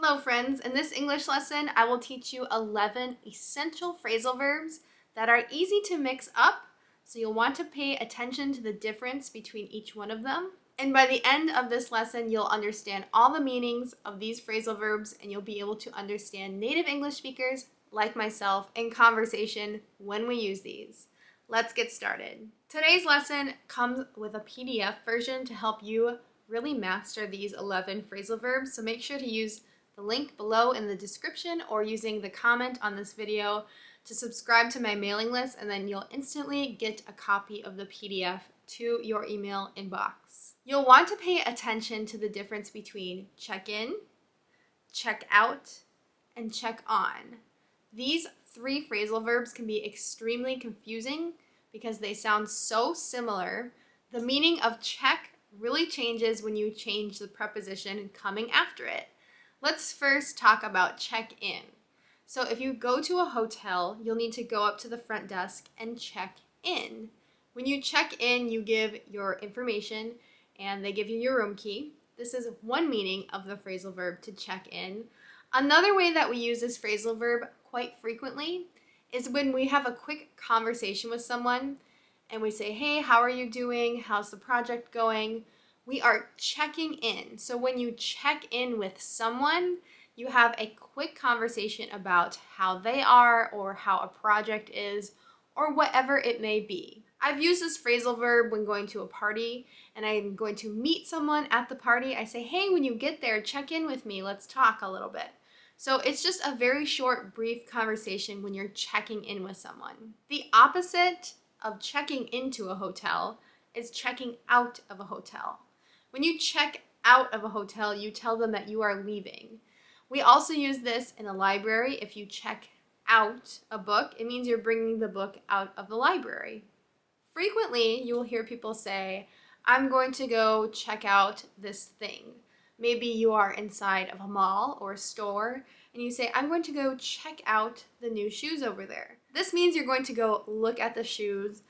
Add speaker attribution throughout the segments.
Speaker 1: Hello friends, in this English lesson I will teach you 11 essential phrasal verbs that are easy to mix up, so you'll want to pay attention to the difference between each one of them. And by the end of this lesson you'll understand all the meanings of these phrasal verbs and you'll be able to understand native English speakers like myself in conversation when we use these. Let's get started. Today's lesson comes with a PDF version to help you really master these 11 phrasal verbs, so make sure to use the link below in the description or using the comment on this video to subscribe to my mailing list, and then you'll instantly get a copy of the PDF to your email inbox. You'll want to pay attention to the difference between check in, check out, and check on. These three phrasal verbs can be extremely confusing because they sound so similar. The meaning of check really changes when you change the preposition coming after it. Let's first talk about check in. So if you go to a hotel, you'll need to go up to the front desk and check in. When you check in, you give your information and they give you your room key. This is one meaning of the phrasal verb to check in. Another way that we use this phrasal verb quite frequently is when we have a quick conversation with someone and we say, hey, how are you doing? How's the project going? We are checking in. So when you check in with someone, you have a quick conversation about how they are or how a project is or whatever it may be. I've used this phrasal verb when going to a party and I'm going to meet someone at the party. I say, hey, when you get there, check in with me. Let's talk a little bit. So it's just a very short, brief conversation when you're checking in with someone. The opposite of checking into a hotel is checking out of a hotel. When you check out of a hotel, you tell them that you are leaving. We also use this in a library. If you check out a book, it means you're bringing the book out of the library. Frequently, you will hear people say, I'm going to go check out this thing. Maybe you are inside of a mall or a store and you say, I'm going to go check out the new shoes over there. This means you're going to go look at the shoes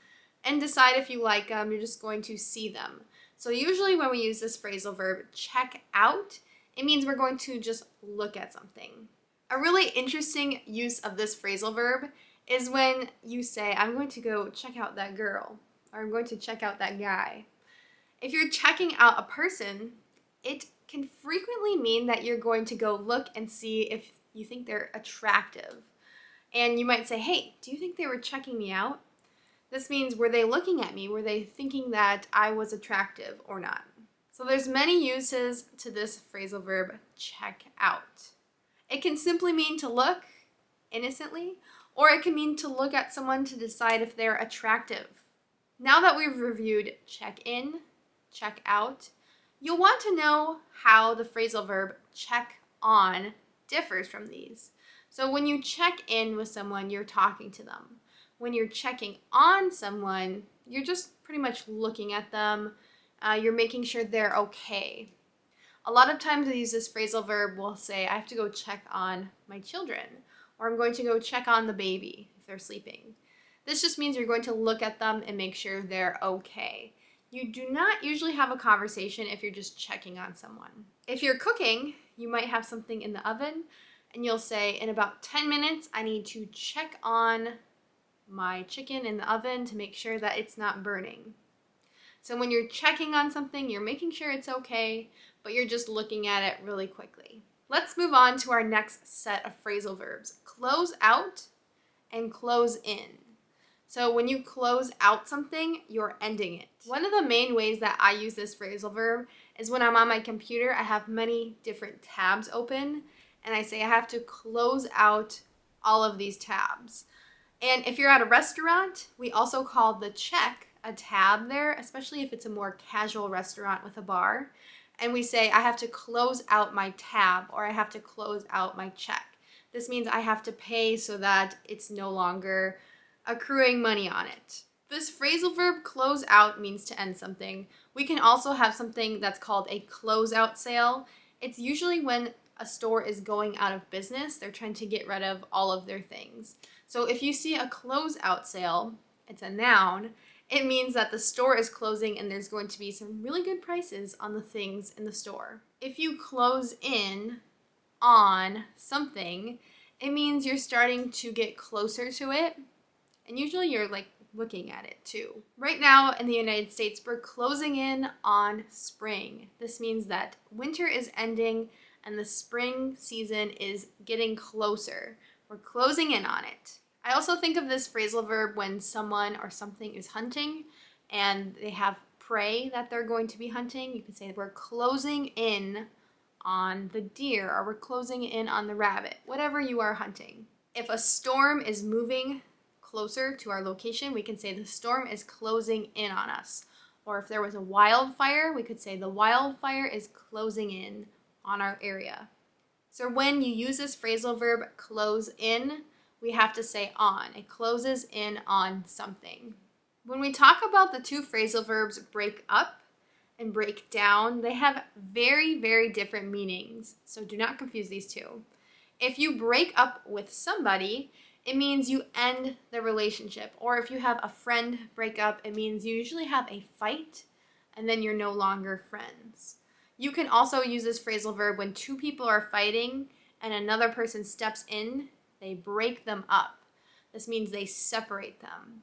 Speaker 1: and decide if you like them. You're just going to see them. So usually when we use this phrasal verb, check out, it means we're going to just look at something. A really interesting use of this phrasal verb is when you say, I'm going to go check out that girl, or I'm going to check out that guy. If you're checking out a person, it can frequently mean that you're going to go look and see if you think they're attractive. And you might say, hey, do you think they were checking me out? This means, were they looking at me? Were they thinking that I was attractive or not? So there's many uses to this phrasal verb, check out. It can simply mean to look innocently, or it can mean to look at someone to decide if they're attractive. Now that we've reviewed check in, check out, you'll want to know how the phrasal verb check on differs from these. So when you check in with someone, you're talking to them. When you're checking on someone, you're just pretty much looking at them. You're making sure they're okay. A lot of times we use this phrasal verb, we'll say, I have to go check on my children, or I'm going to go check on the baby if they're sleeping. This just means you're going to look at them and make sure they're okay. You do not usually have a conversation if you're just checking on someone. If you're cooking, you might have something in the oven, and you'll say, in about 10 minutes, I need to check on my chicken in the oven to make sure that it's not burning. So when you're checking on something, you're making sure it's okay, but you're just looking at it really quickly. Let's move on to our next set of phrasal verbs, close out and close in. So when you close out something, you're ending it. One of the main ways that I use this phrasal verb is when I'm on my computer, I have many different tabs open, and I say I have to close out all of these tabs. And if you're at a restaurant, we also call the check a tab there, especially if it's a more casual restaurant with a bar. And we say, I have to close out my tab, or I have to close out my check. This means I have to pay so that it's no longer accruing money on it. This phrasal verb close out means to end something. We can also have something that's called a closeout sale. It's usually when a store is going out of business. They're trying to get rid of all of their things. So if you see a closeout sale, it's a noun, it means that the store is closing and there's going to be some really good prices on the things in the store. If you close in on something, it means you're starting to get closer to it. And usually you're like looking at it too. Right now in the United States, we're closing in on spring. This means that winter is ending and the spring season is getting closer. We're closing in on it. I also think of this phrasal verb when someone or something is hunting and they have prey that they're going to be hunting. You can say we're closing in on the deer, or we're closing in on the rabbit, whatever you are hunting. If a storm is moving closer to our location, we can say the storm is closing in on us. Or if there was a wildfire, we could say the wildfire is closing in on our area. So when you use this phrasal verb close in, we have to say on. It closes in on something. When we talk about the two phrasal verbs break up and break down, they have very, very different meanings. So do not confuse these two. If you break up with somebody, it means you end the relationship. Or if you have a friend break up, it means you usually have a fight and then you're no longer friends. You can also use this phrasal verb when two people are fighting and another person steps in, they break them up. This means they separate them.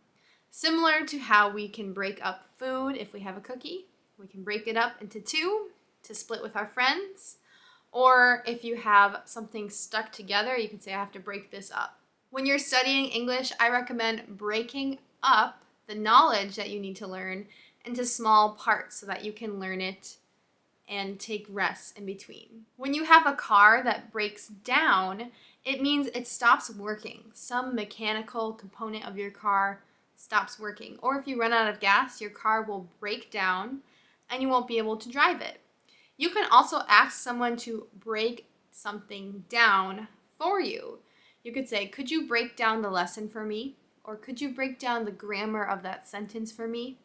Speaker 1: Similar to how we can break up food if we have a cookie. We can break it up into two to split with our friends. Or if you have something stuck together, you can say, I have to break this up. When you're studying English, I recommend breaking up the knowledge that you need to learn into small parts so that you can learn it and take rests in between. When you have a car that breaks down, it means it stops working. Some mechanical component of your car stops working. Or if you run out of gas, your car will break down and you won't be able to drive it. You can also ask someone to break something down for you. You could say, could you break down the lesson for me? Or could you break down the grammar of that sentence for me?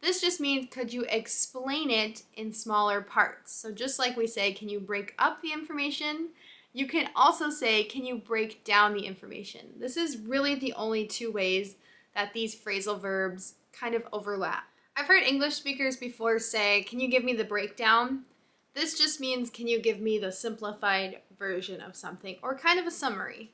Speaker 1: This just means, could you explain it in smaller parts? So just like we say, can you break up the information? You can also say, can you break down the information? This is really the only two ways that these phrasal verbs kind of overlap. I've heard English speakers before say, can you give me the breakdown? This just means, can you give me the simplified version of something, or kind of a summary.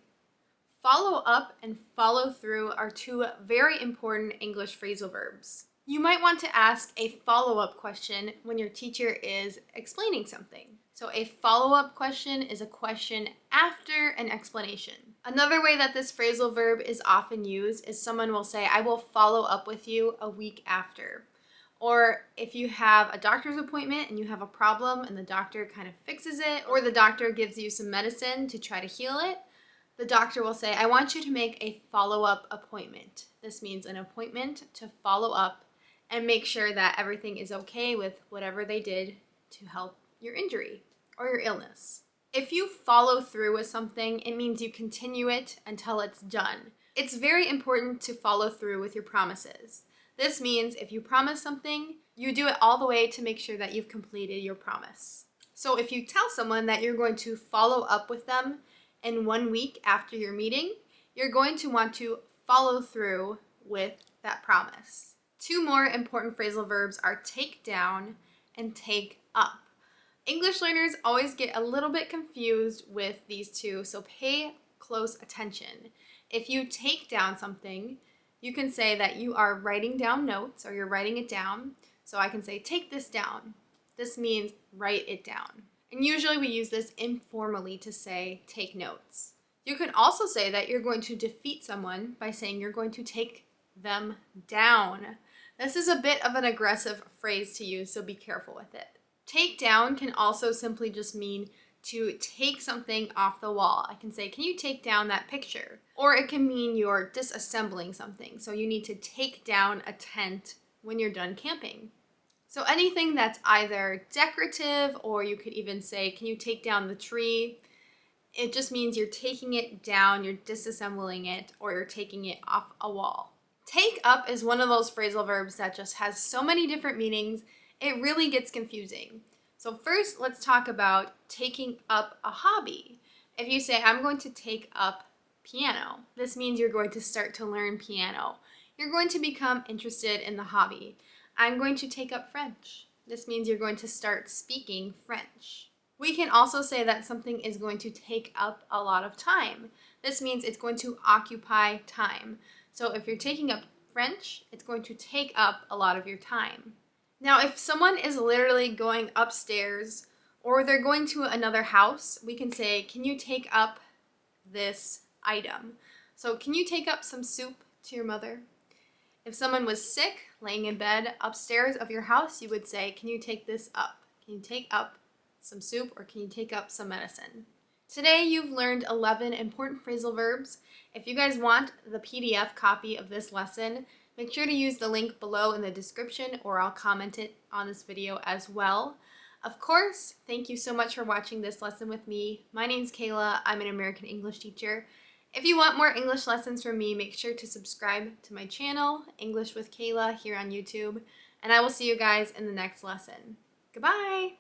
Speaker 1: Follow up and follow through are two very important English phrasal verbs. You might want to ask a follow-up question when your teacher is explaining something. So a follow-up question is a question after an explanation. Another way that this phrasal verb is often used is someone will say, I will follow up with you a week after. Or if you have a doctor's appointment and you have a problem and the doctor kind of fixes it, or the doctor gives you some medicine to try to heal it, the doctor will say, I want you to make a follow-up appointment. This means an appointment to follow up and make sure that everything is okay with whatever they did to help your injury or your illness. If you follow through with something, it means you continue it until it's done. It's very important to follow through with your promises. This means if you promise something, you do it all the way to make sure that you've completed your promise. So if you tell someone that you're going to follow up with them in 1 week after your meeting, you're going to want to follow through with that promise. Two more important phrasal verbs are take down and take up. English learners always get a little bit confused with these two, so pay close attention. If you take down something, you can say that you are writing down notes or you're writing it down. So I can say, take this down. This means write it down. And usually we use this informally to say, take notes. You can also say that you're going to defeat someone by saying you're going to take them down. This is a bit of an aggressive phrase to use, so be careful with it. Take down can also simply just mean to take something off the wall. I can say, can you take down that picture? Or it can mean you're disassembling something. So you need to take down a tent when you're done camping. So anything that's either decorative, or you could even say, can you take down the tree? It just means you're taking it down, you're disassembling it, or you're taking it off a wall. Take up is one of those phrasal verbs that just has so many different meanings, it really gets confusing. So first, let's talk about taking up a hobby. If you say, I'm going to take up piano, this means you're going to start to learn piano. You're going to become interested in the hobby. I'm going to take up French. This means you're going to start speaking French. We can also say that something is going to take up a lot of time. This means it's going to occupy time. So if you're taking up French, it's going to take up a lot of your time. Now, if someone is literally going upstairs or they're going to another house, we can say, can you take up this item? So can you take up some soup to your mother? If someone was sick, laying in bed upstairs of your house, you would say, can you take this up? Can you take up some soup, or can you take up some medicine? Today you've learned 11 important phrasal verbs. If you guys want the PDF copy of this lesson, make sure to use the link below in the description, or I'll comment it on this video as well. Of course, thank you so much for watching this lesson with me. My name's Kayla. I'm an American English teacher. If you want more English lessons from me, make sure to subscribe to my channel, English with Kayla, here on YouTube, and I will see you guys in the next lesson. Goodbye!